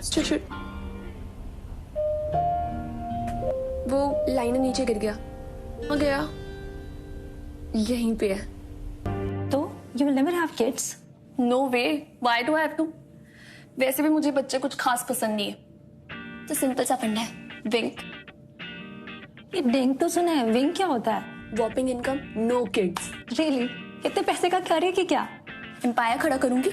चुट वो लाइनर नीचे गिर गया। कहाँ गया? यहीं पे है। तो you will never have kids? No way, why do I have to? वैसे भी मुझे बच्चे कुछ खास पसंद नहीं है, तो सिंपल सा फंडा है, विंक। ये डिंग तो सुना है, विंग क्या होता है? Whopping income, no kids. Really? इतने पैसे का करेगी क्या? एम्पायर खड़ा करूंगी।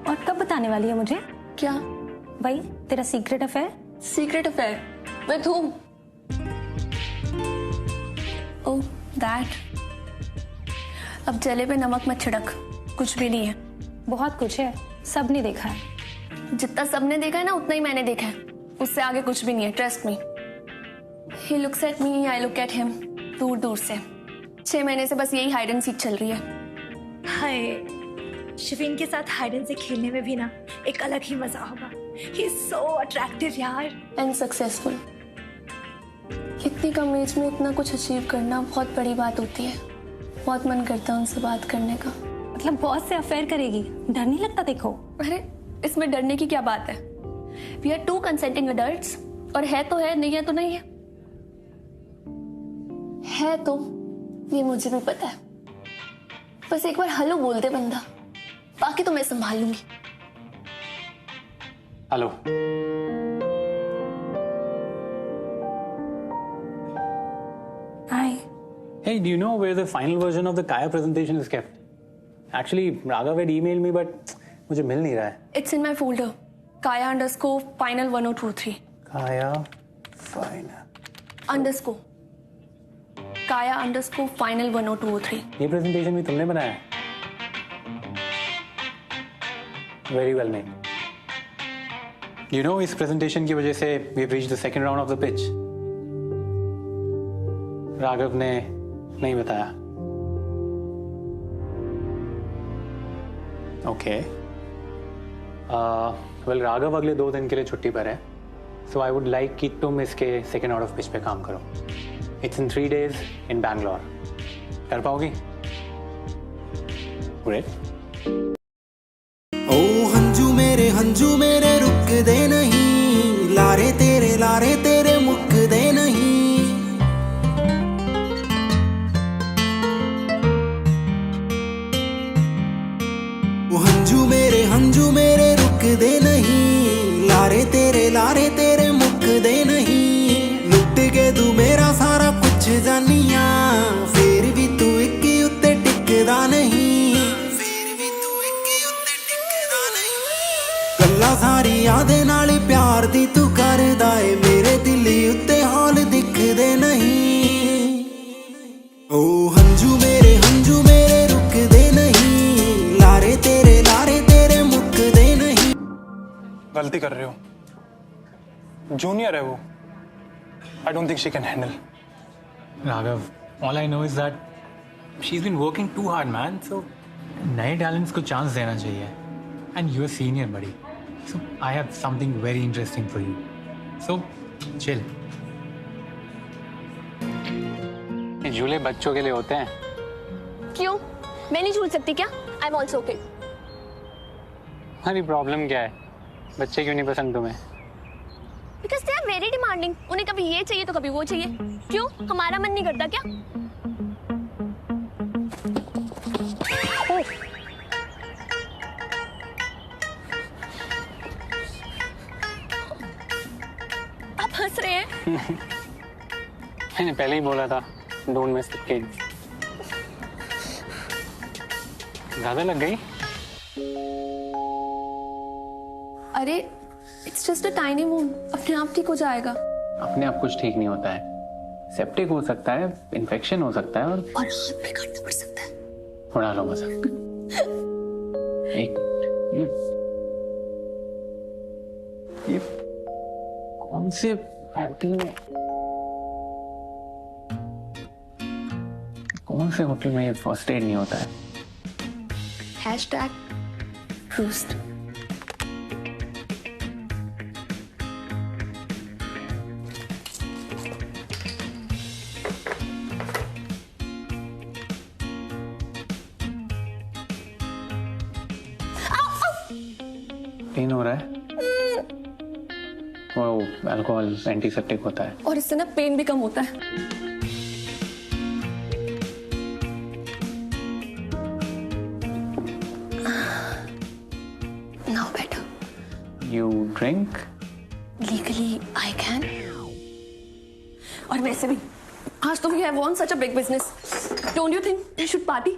और कब बताने वाली है मुझे? क्या? भाई तेरा secret affair? Secret affair with whom? Oh that. अब जले पे नमक मत छिड़क, कुछ भी नहीं है। बहुत कुछ है, सब ने देखा है। जितना सबने देखा है ना उतना ही मैंने देखा है, उससे आगे कुछ भी नहीं है, trust me. He looks at me, I look at him, दूर दूर से। 6 महीने से बस यही हाइड एंड सीक चल रही है। हाय, शिफीन के साथ हाइड एंड सीक खेलने में भी ना एक अलग ही मजा होगा। ही इज सो अट्रैक्टिव यार। And successful. इतनी कम एज में इतना कुछ अचीव करना बहुत बड़ी बात होती है। बहुत मन करता है उनसे बात करने का। मतलब बहुत से अफेयर करेगी, डर नहीं लगता? देखो अरे इसमें डरने की क्या बात है? वी आर 2 कंसेंटिंग अडल्ट्स, और है तो है, नहीं है तो नहीं है। है तो ये मुझे भी पता है, बस एक बार हेलो बोल दे बंदा, बाकी तो मैं संभाल लूंगी। Hello. Hi. Hey, do you know where the final version of the Kaya presentation is kept? Actually, Raghav had emailed me, but मुझे मिल नहीं रहा है। It's in my folder. Kaya_final 1023. Kaya final. _ Kaya_final 10203. ये presentation भी तुमने बनाया है? Very well made. You know, इस presentation की वजह से we've reached the second round of the pitch. Raghav ने नहीं बताया। Okay. Well, राघव अगले 2 दिन के लिए छुट्टी पर है, so I would like कि तुम इसके second out of pitch पे काम करो। It's in 3 days in Bangalore. कर पाओगी? Great. ओ हंजू मेरे रुक दे नहीं, लारे तेरे मुक दे नहीं। ओ हंजू मेरे रुक दे नहीं, लारे तेरे मुक दे नहीं। लुट के तू मेरा सारा कुछ जानिया, फिर भी तू एक उत्ते टिकदा नहीं। गल्ला सारिया दे नाल प्यार दी तू करदा ए, मेरे दिल उत्ते हाल दिखदे नहीं। ओ हंजू मेरे रुक दे नहीं, लारे तेरे मुक दे नहीं। गलती कर रहे हो, जूनियर है वो। I don't think she can handle. Raghav, all I know is that she's been working too hard, man. So नए talents को chance देना चाहिए. And you're a senior, buddy. So I have something very interesting for you. So chill. ये झूले बच्चों के लिए होते हैं। क्यों? मैं नहीं झूल सकती क्या? I am also okay. हमारी प्रॉब्लम क्या है? बच्चे क्यों नहीं पसंद तुम्हें? Because they are very demanding. उन्हें कभी ये चाहिए तो कभी वो चाहिए। क्यों? हमारा मन नहीं करता क्या? आप हंस रहे हैं? मैंने पहले ही बोला था, डोंट मिस द किड्स। ज्यादा लग गई? अरे it's just a tiny wound, अपने आप ठीक हो जाएगा। अपने आप कुछ ठीक नहीं होता है। सेप्टिक हो सकता है, इन्फेक्शन हो सकता है, और हाथ पे काटना पड़ सकता है। उड़ा लो मजाक। एक ये कौन से होटल में ये फर्स्ट एड नहीं होता है? #Roost। पेन हो रहा है? वो अल्कोहल एंटीसेप्टिक होता है। और इससे ना पेन भी कम होता है। Now better. You drink? Legally I can. और वैसे भी आज तो we have won such a big business. Don't you think I should party?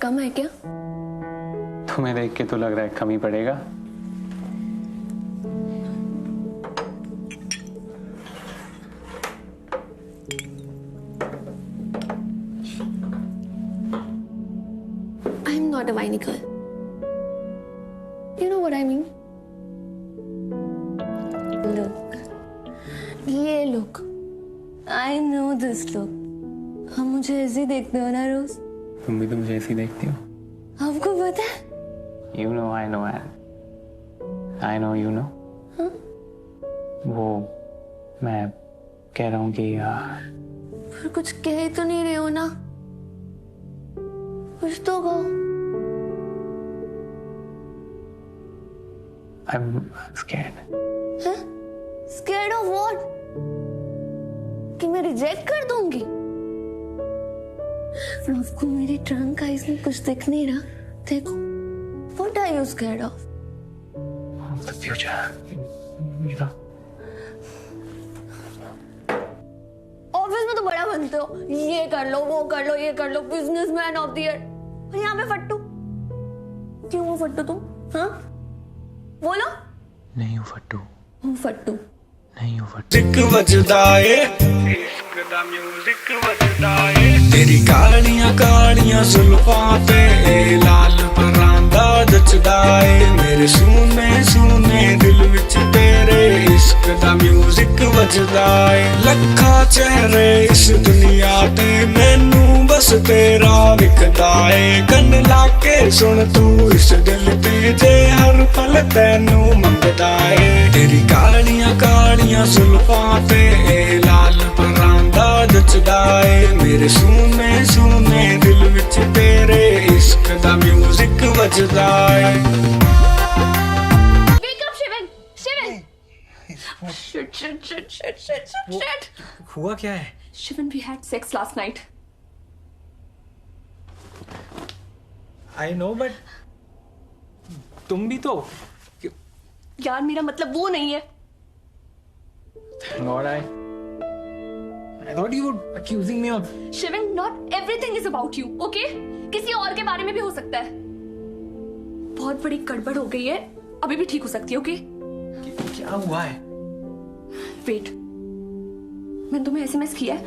कम है क्या? तुम्हें देख के तो लग रहा है कम ही पड़ेगा। I'm not a whiny girl. You know what I mean? Look. ये look. I know this look. हम मुझे ऐसे ही देखते हो ना रोज? तुम भी तो मुझे ऐसी देखती हो। आपको पता है? You know, I know, I know, you know. हाँ? वो मैं कह रहा हूँ कि पर कुछ कह ही तो नहीं रहे हो ना? कुछ तो कहो। I'm scared. हैं? Scared of what? कि मैं रिजेक्ट कर दूंगी? आपको मेरी ट्रंक आइज में कुछ दिख नहीं रहा? देखो, what are you scared of? The future. You know. Office में तो बड़ा बनते हो, ये कर लो, वो कर लो, ये कर लो, बिजनेसमैन ऑफ द ईयर। और यहाँ पे फट्टू। क्यों हो फट्टू तुम? हाँ? बोलो। नहीं हो फट्टू। हूँ फट्टू। नहीं हो फट्टू। म्यूजिक वजदा ए, इश्क दा म्यूजिक वजदा ए, तेरी कालियां कालियां जुल्फां ते लाल परांदा जचदा ए, मेरे सूने सूने दिल विच तेरे इश्क दा म्यूजिक वजदा ए, लखा चेहरे इस दुनिया ते मैनू बस तेरा विकदा ए, कन लाके सुन तू इस दिल ते जे हर पल तैनू मंगदा ए, तेरी कालियां कालियां जुल्फां ते लाल परांदा जचदा ए, मेरे सूने सूने दिल विच तेरे इश्क दा म्यूजिक वजदा ए। Wake up, Shivan! Shivan! Shit. हुआ क्या है? Shivan, we had sex last night. I know, but तुम भी तो। यार मेरा मतलब वो नहीं है। God, I thought you were accusing me of. Shivan, not everything is about you, okay? किसी और के बारे में भी हो सकता है। बहुत बड़ी गड़बड़ हो गई है, अभी भी ठीक हो सकती है, okay? क्या हुआ है? Wait, मैंने तुम्हें SMS किया है,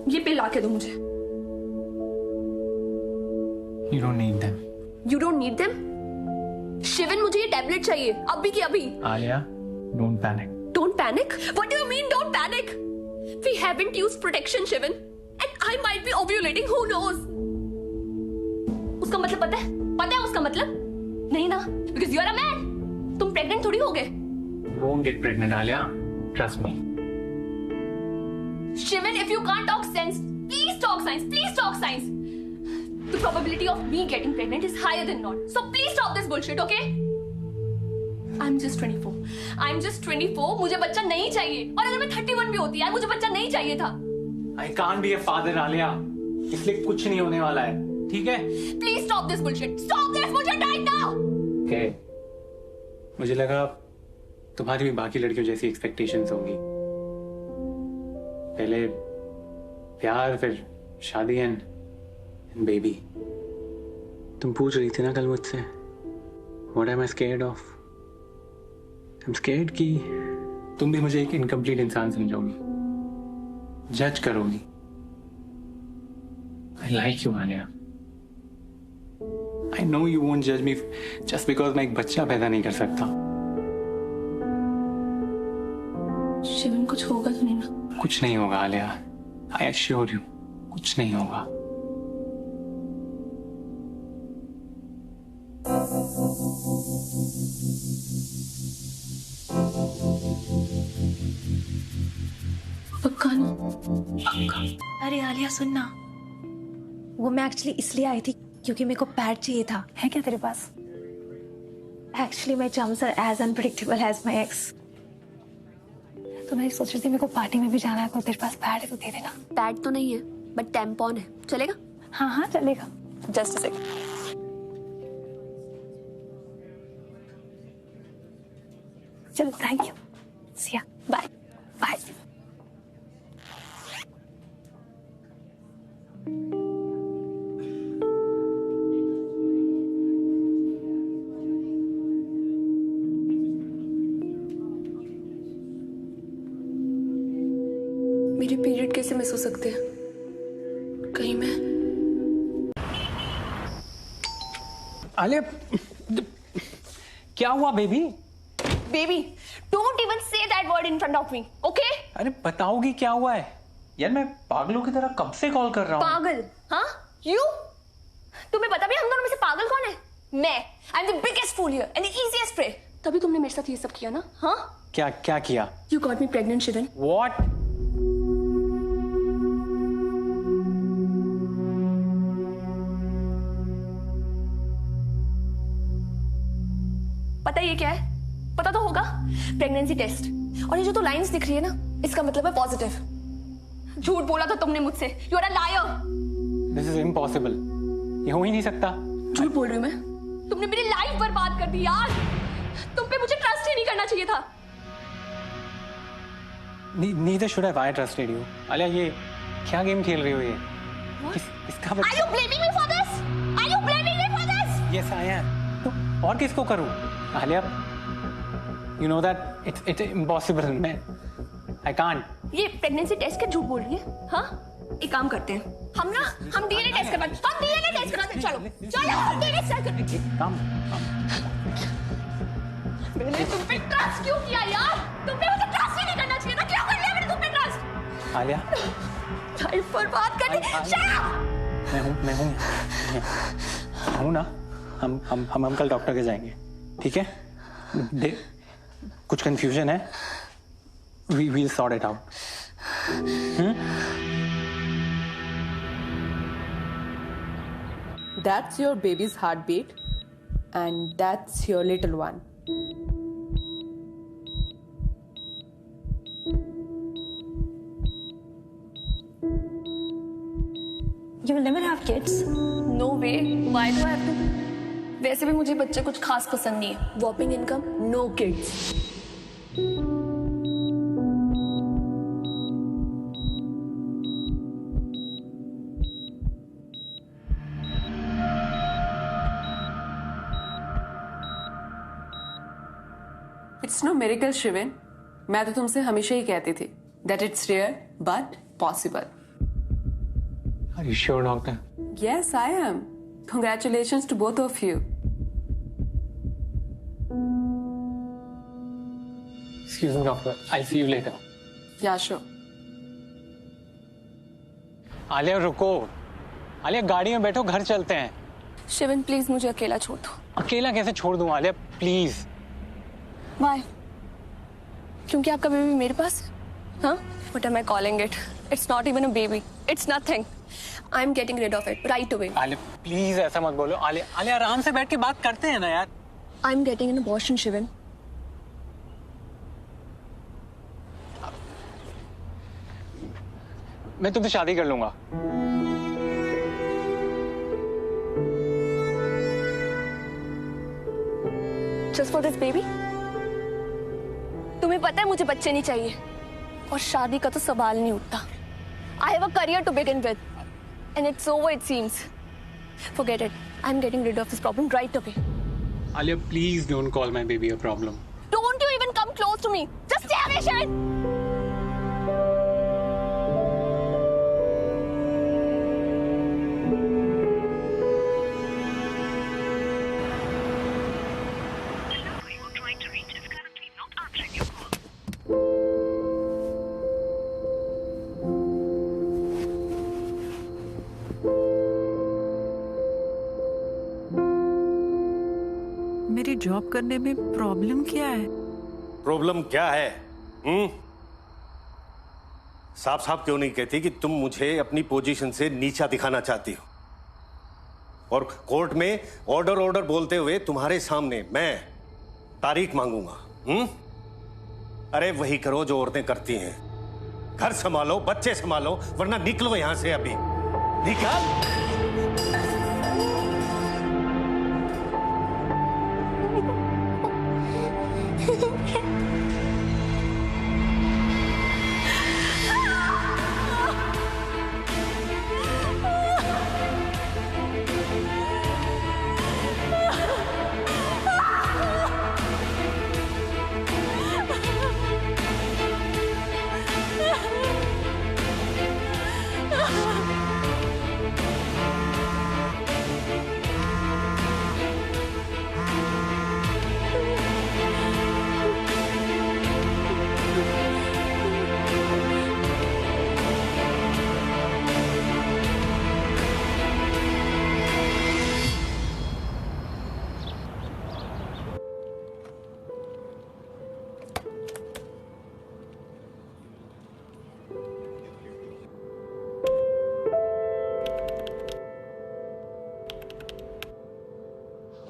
ये पिल लाके दो मुझे। You don't need them. You don't need them? Sivan, मुझे ये टैबलेट चाहिए, अभी की अभी। Alia, don't panic. Don't panic? What do you mean, don't panic? We haven't used protection, Shivan. And I might be ovulating, who knows? उसका मतलब पता है? पता है उसका मतलब? नहीं ना? Because you're a man. तुम pregnant थोड़ी हो गए। Won't get pregnant, Alia. Trust me. Shivan, if you can't talk sense, please talk science. Please talk science. The probability of me getting pregnant is higher than not. So please stop this bullshit, okay? I'm just 24. I'm just 24. मुझे बच्चा नहीं चाहिए। और अगर मैं 31 भी होती यार, मुझे बच्चा नहीं चाहिए था। I can't be a father, Alia. इसलिए कुछ नहीं होने वाला है, ठीक है? Please stop this bullshit. Stop this bullshit right now. Okay. मुझे लगा तुम्हारी भी बाकी लड़कियों जैसी एक्सपेक्टेशंस होंगी। पहले प्यार, फिर शादी एंड बेबी। तुम पूछ रही थी ना कल मुझसे, What am I scared of? I'm scared कि तुम भी मुझे एक इनकम्प्लीट इंसान समझोगी, जज करोगी। I like you, Alia. I know you won't judge me just because मैं एक बच्चा पैदा नहीं कर सकता। शिवन, कुछ होगा तो नहीं ना? कुछ नहीं होगा आलिया, I assure you, कुछ नहीं होगा। पक्का ना? अरे आलिया सुनना, वो मैं एक्चुअली इसलिए आई थी क्योंकि मेरे को पैड चाहिए था। है क्या तेरे पास? Actually my chums are as unpredictable as my ex. तो मैं सोच रही थी मेरे को पार्टी में भी जाना है, कोई तेरे पास पैड है तो दे देना। पैड तो नहीं है बट टैम्पॉन है, चलेगा? हाँ हाँ चलेगा। Just a second. चलो thank you, Siya bye bye. मेरे पीरियड कैसे मिस हो सकते हैं? कहीं मैं आलिया, क्या हुआ baby? Baby don't even say that word in front of me, okay? अरे बताओगी क्या हुआ है? यार मैं पागलों की तरह कब से कॉल कर रहा हूँ। पागल? हाँ यू? तुम्हें पता भी हम दोनों में से पागल कौन है? मैं। I am the biggest fool here and the easiest prey. तभी तुमने मेरे साथ ये सब किया ना? हाँ क्या क्या किया? You got me pregnant Shivan. What? पता ये क्या है? पता तो होगा, प्रेगनेंसी टेस्ट। और ये जो तो लाइंस दिख रही है ना, इसका मतलब है पॉजिटिव। झूठ बोला था तुमने मुझसे। You are a liar. This is impossible, ये हो ही नहीं सकता। झूठ बोल रही हूँ मैं? तुमने मेरी लाइफ बर्बाद कर दी यार। तुम पे मुझे ट्रस्ट ही नहीं करना चाहिए था। Neither should have I trusted you. Alia, ये क्या गेम खेल रही हो ये? इसका Are you blaming me for this? Are you blaming me for this? Yes, I am. तो और किसको करूं? Alia, you know that it's impossible. मैं I can't. ये प्रेगनेंसी टेस्ट क्या झूठ बोल रही है? हाँ, एक काम करते हैं, हम डीएनए टेस्ट करवाते हैं। हम डीएनए टेस्ट कराते हैं। चलो हम डीएनए टेस्ट करते हैं। काम मैंने तुम पे ट्रस्ट क्यों किया यार? तुमने मुझे ट्रस्ट ही नहीं करना चाहिए था। क्यों कर लिया मैंने तुम पे ट्रस्ट? आलिया, लाइफ बर्बाद कर दी। Shut up! मैं हूँ ना। हम कल डॉक्टर के जाएंगे, ठीक है? कुछ कंफ्यूजन है, we'll sort it out. That's your baby's heartbeat, and that's your little one. You will never have kids. No way. Why do I have to? वैसे भी मुझे बच्चे कुछ खास पसंद नहीं है। Whopping income, no kids. It's no miracle, Shriven. मैं तो तुमसे हमेशा ही कहती थी that it's rare but possible. Are you sure, doctor? Yes, I am. Congratulations to both of you. Excuse me, doctor. I'll see you later. Yeah, sure. Alia रुको। आलिया गाड़ी में बैठो, घर चलते हैं। शिवन प्लीज मुझे अकेला छोड़ दो। अकेला कैसे छोड़ दूं आलिया, प्लीज। Why? क्योंकि आपका बेबी मेरे पास है? हाँ? What am I calling it? It's not even a baby. It's nothing. I'm getting rid of it right away. Alia please ऐसा मत बोलो। आलिया आलिया आराम से बैठ के बात करते हैं ना यार। I'm getting an abortion, Sivan. मैं तुमसे शादी कर लूंगा। Just for this baby? तुम्हें पता है मुझे बच्चे नहीं चाहिए और शादी का तो सवाल नहीं उठता। I have a career to begin with, and it's over it seems. Forget it. I'm getting rid of this problem right away. Alia please don't call my baby a problem. Don't you even come close to me. Just stay away, Shivan. मेरी job करने में problem क्या है? Problem क्या है? साफ साफ क्यों नहीं कहती कि तुम मुझे अपनी पोजीशन से नीचा दिखाना चाहती हो? और कोर्ट में ऑर्डर बोलते हुए तुम्हारे सामने मैं तारीख मांगूंगा। अरे वही करो जो औरतें करती हैं, घर संभालो, बच्चे संभालो, वरना निकलो यहां से अभी, निकल।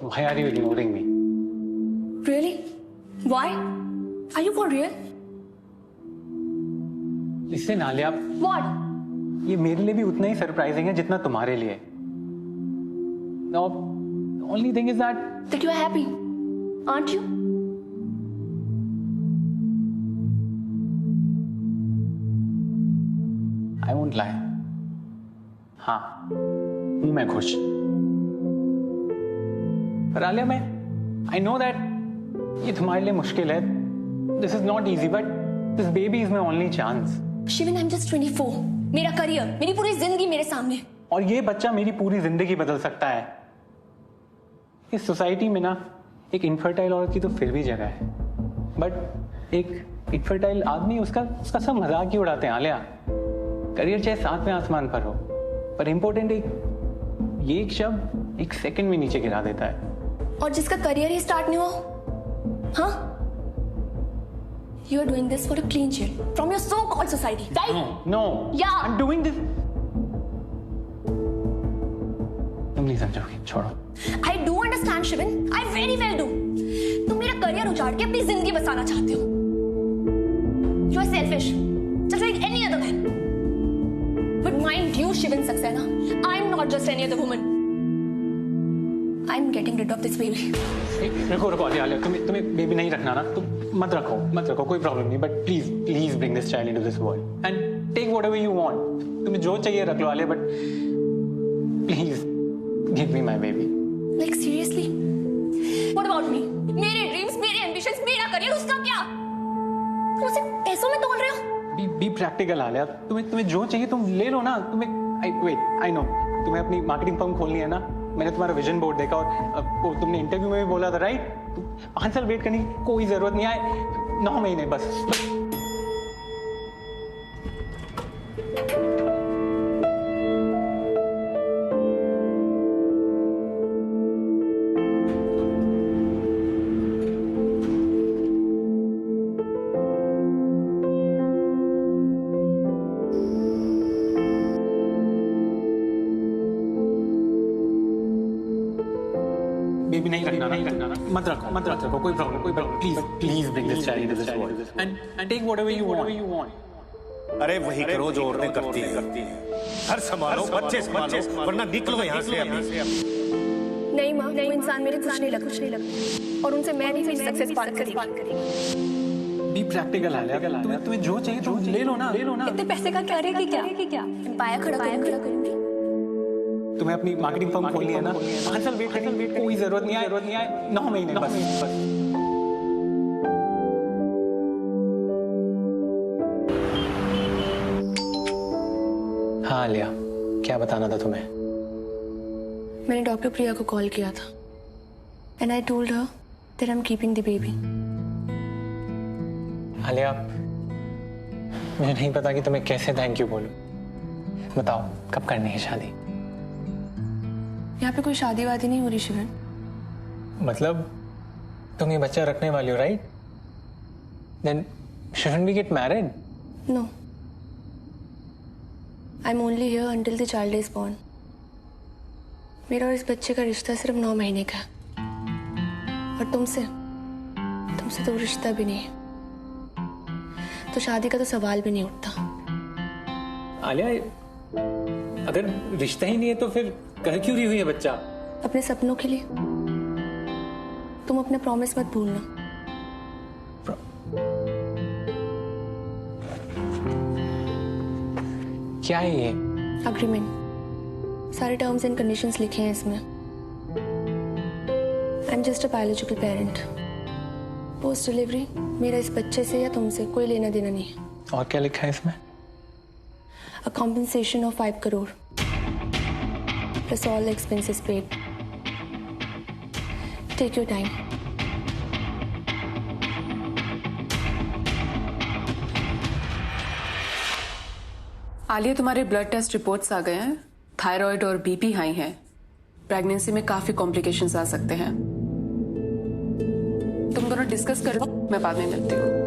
Why are you ignoring me? Really? Why? Are you for real? Listen, Alia, What? ये मेरे लिए भी उतना ही सरप्राइजिंग है जितना तुम्हारे लिए। Now, the only thing is that you are happy, aren't you? I won't lie. हाँ, हूँ मैं खुश। पर आलिया, I know that ये तुम्हारे लिए मुश्किल है। This is not easy, but this baby is my only chance. Shivan, I'm just 24. मेरा करियर, मेरी पूरी जिंदगी मेरे सामने। और ये बच्चा मेरी पूरी जिंदगी बदल सकता है। इस सोसाइटी में ना एक इनफर्टाइल औरत की तो फिर भी जगह है, बट एक इनफर्टाइल आदमी उसका सब मजाक ही उड़ाते हैं। आलिया, करियर चाहे सातवें आसमान पर हो, पर इम्पोर्टेंट एक शब्द एक सेकंड में नीचे गिरा देता है। और जिसका करियर ही स्टार्ट नहीं हुआ, हाँ? You are doing this for a clean sheet from your so-called society, right? No. Yeah. I'm doing this. तुम नहीं समझोगे, छोड़ो। I do understand, Shivan. I very well do. तुम मेरा करियर उजाड़ के अपनी जिंदगी बसाना चाहते हो। You are selfish, just like any other man. But mind you, Shivan Saxena, I'm not just any other woman. I'm getting rid of this baby. रुको आलिया, तुम्हें बेबी नहीं रखना ना, तुम मत रखो, कोई प्रॉब्लम नहीं, but please bring this child into this world and take whatever you want. तुम्हें जो चाहिए रख लो Alia, but please give me my baby. Like seriously? What about me? मेरे ड्रीम्स, मेरे एम्बिशंस, मेरा करियर, उसका क्या? तुम उसे पैसों में तोल रहे हो? बी प्रैक्टिकल आलिया, तुम्हें जो चाहिए तुम ले लो ना। आई नो तुम्हें अपनी मार्केटिंग फर्म खोलनी है ना। मैंने तुम्हारा विजन बोर्ड देखा और तुमने इंटरव्यू में भी बोला था, राइट? 5 साल वेट करने की कोई जरूरत नहीं है, 9 महीने बस। बेबी नहीं रखना, मत रखो, कोई problem, please bring this child into this world and take whatever you want. अरे वही करो जो औरतें करती हैं, घर संभालो, बच्चे संभालो, वरना निकलो यहाँ से अभी। नहीं माँ, वो इंसान मेरे कुछ नहीं लगते और उनसे मैं नहीं मेरी सक्सेस पार करेगी। बी प्रैक्टिकल आलिया, तुम्हें जो चाहिए तुम ले लो ना। इतने पैसे का क्या रहेगा क्या? पाया खड़ा करूंगी। तुम्हें अपनी मार्केटिंग फर्म खोलनी है ना। 5 साल वेट करने की कोई जरूरत नहीं है, 9 महीने बस। हाँ आलिया, क्या बताना था तुम्हें? मैंने डॉक्टर प्रिया को कॉल किया था and I told her that I am keeping the baby. Alia, मुझे नहीं पता कि तुम्हें कैसे थैंक यू बोलूं। बताओ, कब करनी है शादी? यहाँ पे कोई शादी वादी नहीं हो रही शिवन। मतलब तुम ये बच्चा रखने वाली हो, right? Then shouldn't we get married? No. I'm only here until the child is born. मेरा और इस बच्चे का रिश्ता सिर्फ 9 महीने का है, और तुमसे तो वो रिश्ता भी नहीं है, तो शादी का तो सवाल भी नहीं उठता। आलिया, अगर रिश्ता ही नहीं है तो फिर कर क्यों रही हुई है बच्चा? अपने सपनों के लिए। तुम अपने प्रॉमिस मत भूलना। क्या है ये? अग्रीमेंट, सारे टर्म्स एंड कंडीशंस लिखे हैं इसमें। I am just a biological parent. Post delivery मेरा इस बच्चे से या तुमसे कोई लेना देना नहीं है। और क्या लिखा है इसमें? A compensation of 5 crore plus all expenses paid. Take your time. Alia, तुम्हारे ब्लड टेस्ट रिपोर्ट्स आ गए हैं। थायराइड और बीपी हाई हैं। प्रेगनेंसी में काफी कॉम्प्लिकेशंस आ सकते हैं। तुम दोनों डिस्कस कर लो, मैं बाद में मिलती हूँ।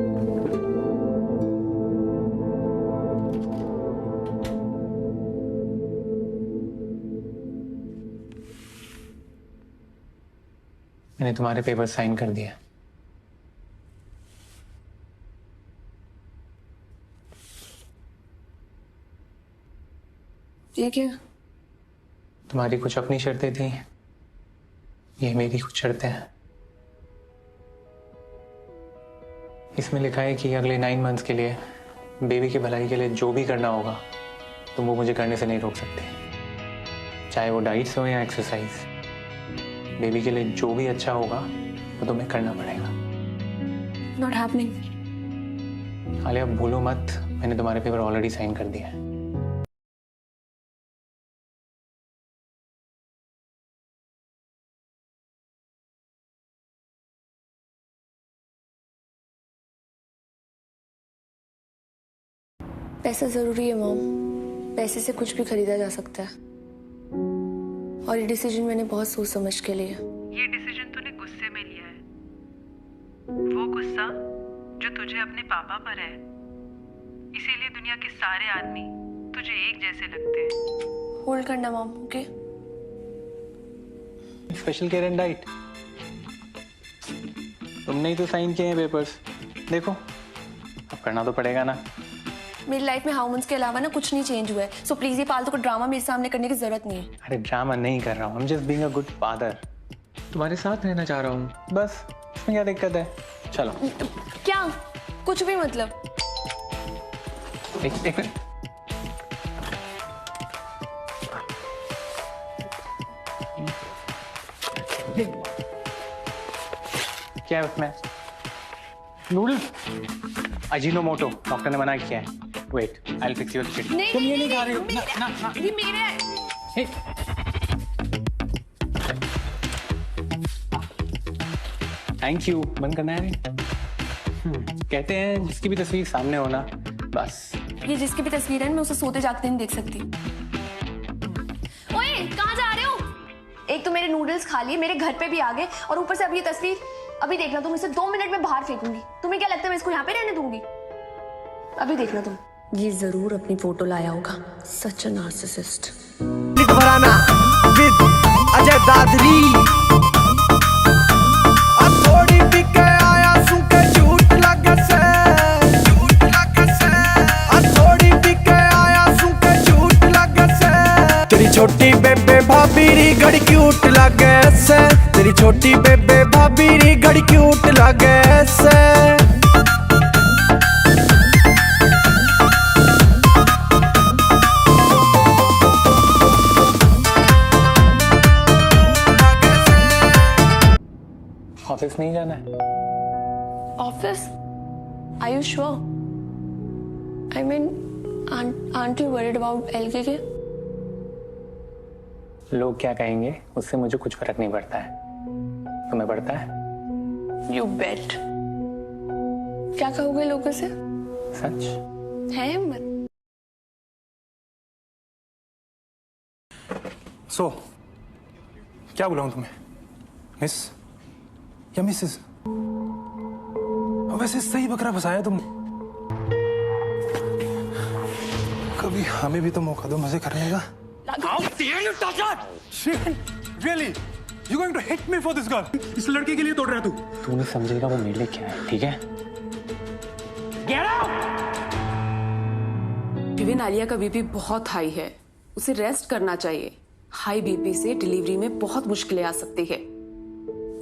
मैंने तुम्हारे पेपर साइन कर दिया। ये क्या? तुम्हारी कुछ अपनी शर्तें थी, ये मेरी कुछ शर्तें हैं। इसमें लिखा है कि अगले 9 मंथ्स के लिए बेबी की भलाई के लिए जो भी करना होगा तुम वो मुझे करने से नहीं रोक सकते, चाहे वो डाइट्स हो या एक्सरसाइज। बेबी के लिए जो भी अच्छा होगा वो तुम्हें करना पड़ेगा। Not happening. आलिया, भूलो मत, मैंने तुम्हारे पेपर ऑलरेडी साइन कर दिया है। पैसा जरूरी है मॉम, पैसे से कुछ भी खरीदा जा सकता है, और ये डिसीजन मैंने बहुत सोच समझ के लिया। ये डिसीजन तूने गुस्से में लिया है, वो गुस्सा जो तुझे अपने पापा पर है। इसीलिए दुनिया के सारे आदमी तुझे एक जैसे लगते हैं। होल्ड करना mom, okay? Special care and diet, तुमने ही तो साइन किए हैं पेपर्स, देखो अब करना तो पड़ेगा ना। मेरी लाइफ में हार्मोन्स के अलावा ना कुछ नहीं चेंज हुआ है, सो प्लीज ये फालतू का ड्रामा मेरे सामने करने की जरूरत नहीं है। अरे ड्रामा नहीं कर रहा हूँ, I'm just being a good father। तुम्हारे साथ रहना चाह रहा हूँ, बस इसमें क्या दिक्कत है? चलो। क्या? कुछ भी मतलब? एक मिनट। क्या है उसमें? नूडल? अजीनोमोटो, डॉक्टर ने मना किया है। Wait, I will fix your shit. तुम ये नहीं खा रही हो? ना। ये मेरे हे। Thank you. बंद करना है? कहते हैं जिसकी भी तस्वीर सामने हो ना, बस। ये जिसकी भी तस्वीर है मैं उसे सोते जागते नहीं देख सकती। ओए, कहाँ जा रहे हो? एक तो मेरे नूडल्स खा लिए, मेरे घर पे भी आ गए, और ऊपर से अब ये तस्वीर। अभी देखना तुम, इसे 2 मिनट में बाहर फेंकूंगी। तुम्हें क्या लगता है मैं इसको यहाँ पे रहने दूंगी? अभी देखना तुम। ये जरूर अपनी फोटो लाया होगा। सच अ नार्सिसिस्ट। अजय दादरी थोड़ी भी के आया सुके झूठ लगे से थोड़ी भी के आया सुके झूठ लगे से तेरी छोटी बेबे भाभी री घड़ी क्यूट लगे से तेरी छोटी बेबे भाभी री घड़ी क्यूट लगे से ऑफिस नहीं जाना है? Office? Are you sure? I mean, aren't you worried about LKK? लोग क्या कहेंगे उससे मुझे कुछ फर्क नहीं पड़ता है, तुम्हें पड़ता है? You bet. क्या कहोगे लोगों से? सच है हिम्मत? सो क्या बुलाऊं तुम्हें? मिस या मिसेस? वैसे सही बकरा फंसाया तुमने। कभी हमें भी तो मौका दो मजे करने का। How dare you touch her? Shivan, really? You going to hit me for this girl? इस लड़के के लिए तोड़ रहा तू? तू नहीं समझेगा वो मेरे लिए क्या है, ठीक है? Get out! शिविन, आलिया का बीपी बहुत हाई है, उसे रेस्ट करना चाहिए। हाई बीपी से डिलीवरी में बहुत मुश्किलें आ सकती है।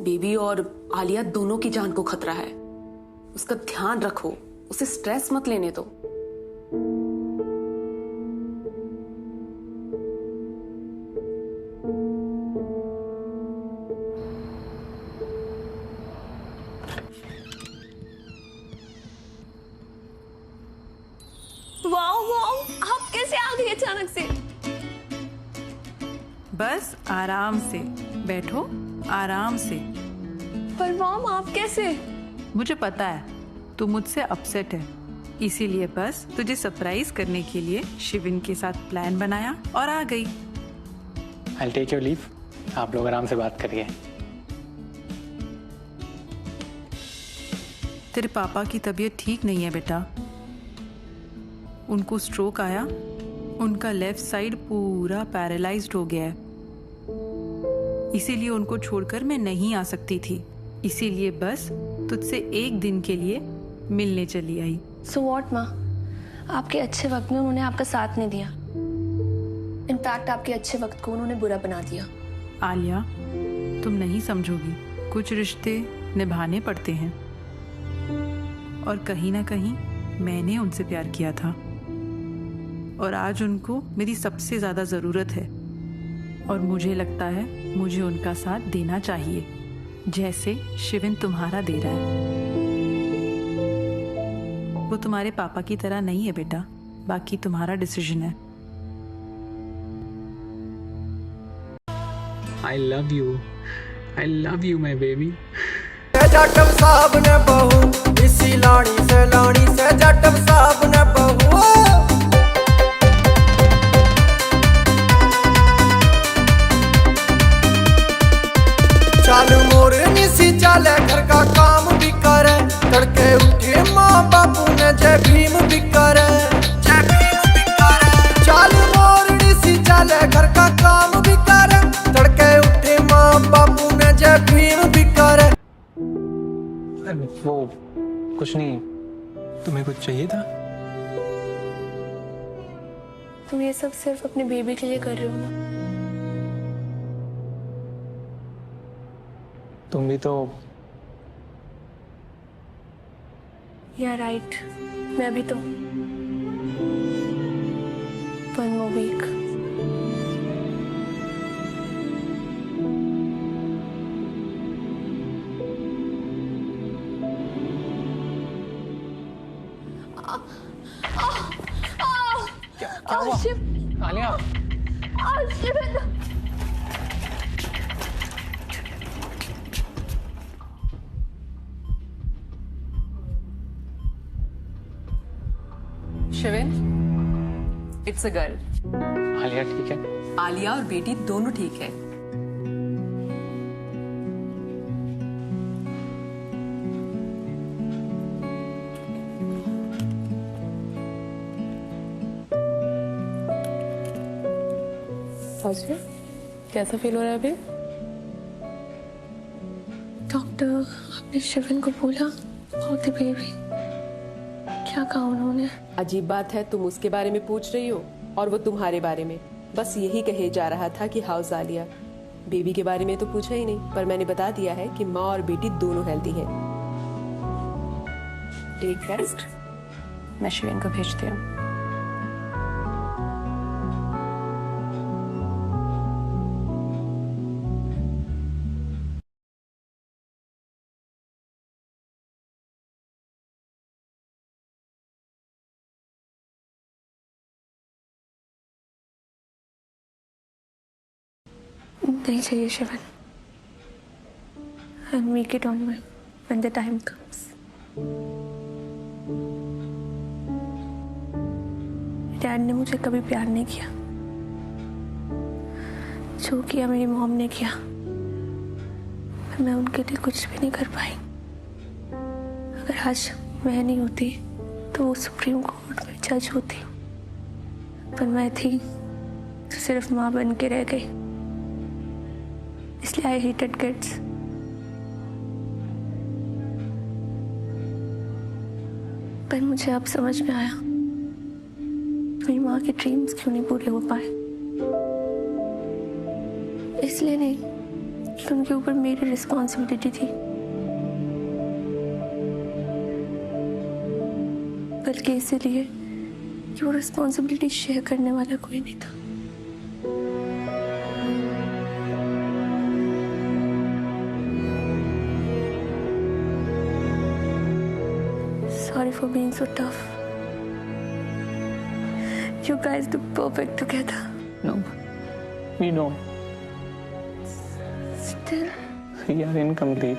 बेबी और आलिया दोनों की जान को खतरा है। उसका ध्यान रखो, उसे स्ट्रेस मत लेने दो। वाओ वाओ, आप कैसे आ गए अचानक से? बस आराम से बैठो, आराम से। पर मॉम, आप कैसे? मुझे पता है तू मुझसे अपसेट है, इसीलिए बस तुझे सरप्राइज करने के लिए शिविन के साथ प्लान बनाया और आ गई। I'll take your leave. आप लोग आराम से बात करिए। तेरे पापा की तबीयत ठीक नहीं है बेटा, उनको स्ट्रोक आया, उनका लेफ्ट साइड पूरा पैरालाइज्ड हो गया है, इसीलिए उनको छोड़कर मैं नहीं आ सकती थी, इसीलिए बस तुझसे एक दिन के लिए मिलने चली आई। सो व्हाट माँ, आपके अच्छे वक्त में उन्होंने आपका साथ नहीं दिया, इनफैक्ट आपके अच्छे वक्त को उन्होंने बुरा बना दिया। आलिया, तुम नहीं समझोगी, कुछ रिश्ते निभाने पड़ते हैं और कहीं ना कहीं मैंने उनसे प्यार किया था और आज उनको मेरी सबसे ज्यादा जरूरत है और मुझे लगता है मुझे उनका साथ देना चाहिए, जैसे शिविन तुम्हारा दे रहा है। वो तुम्हारे पापा की तरह नहीं है बेटा, बाकी तुम्हारा डिसीजन है। I love you. I love you, my baby. जटव साहब ने बहू इसी लाणी से जटव साहब ने बहू। चाल मोर निसी चाले, घर का काम भी करे, तड़के उठे माँ बापू ने जय भीम भी करे, जय भीम भी करे। चाल मोर निसी चाले, घर का काम भी करे, तड़के उठे माँ बापू ने जय भीम भी करे। वो कुछ नहीं, तुम्हें कुछ चाहिए था? तुम ये सब सिर्फ अपने बेबी के लिए कर रहे हो ना? तुम भी तो। या राइट, मैं भी तो। 1 more week. क्या हुआ? Alia, Shivin, Shivin, it's a girl. Alia ठीक है? आलिया और बेटी दोनों ठीक है। कैसा फील हो रहा है अभी? डॉक्टर, आपने शिविन को बोला about the baby? क्या कहा उन्होंने? अजीब बात है, तुम उसके बारे में पूछ रही हो और वो तुम्हारे बारे में। बस यही कहे जा रहा था कि हाउस आलिया। बेबी के बारे में तो पूछा ही नहीं, पर मैंने बता दिया है कि माँ और बेटी दोनों हेल्दी हैं। टेक रेस्ट, मैं शिविन को भेजती हूँ। नहीं चाहिए Shivan. I'll make it on my when the time comes. Dad ने मुझे कभी प्यार नहीं किया, जो किया मेरी मॉम ने किया। मैं उनके लिए कुछ भी नहीं कर पाई। अगर आज मैं नहीं होती तो वो सुप्रीम कोर्ट में जज होती, पर मैं थी तो सिर्फ माँ बन के रह गई, इसलिए आई हेटेड किड्स। पर मुझे अब समझ में आया मेरी माँ के ड्रीम्स क्यों नहीं पूरे हो पाए। इसलिए नहीं कि उनके ऊपर मेरी रिस्पॉन्सिबिलिटी थी, बल्कि इसलिए कि वो रिस्पॉन्सिबिलिटी शेयर करने वाला कोई नहीं था। Sorry for being so tough. You guys look perfect together. No, we don't. Still, We are incomplete.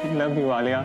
I love you, Alia.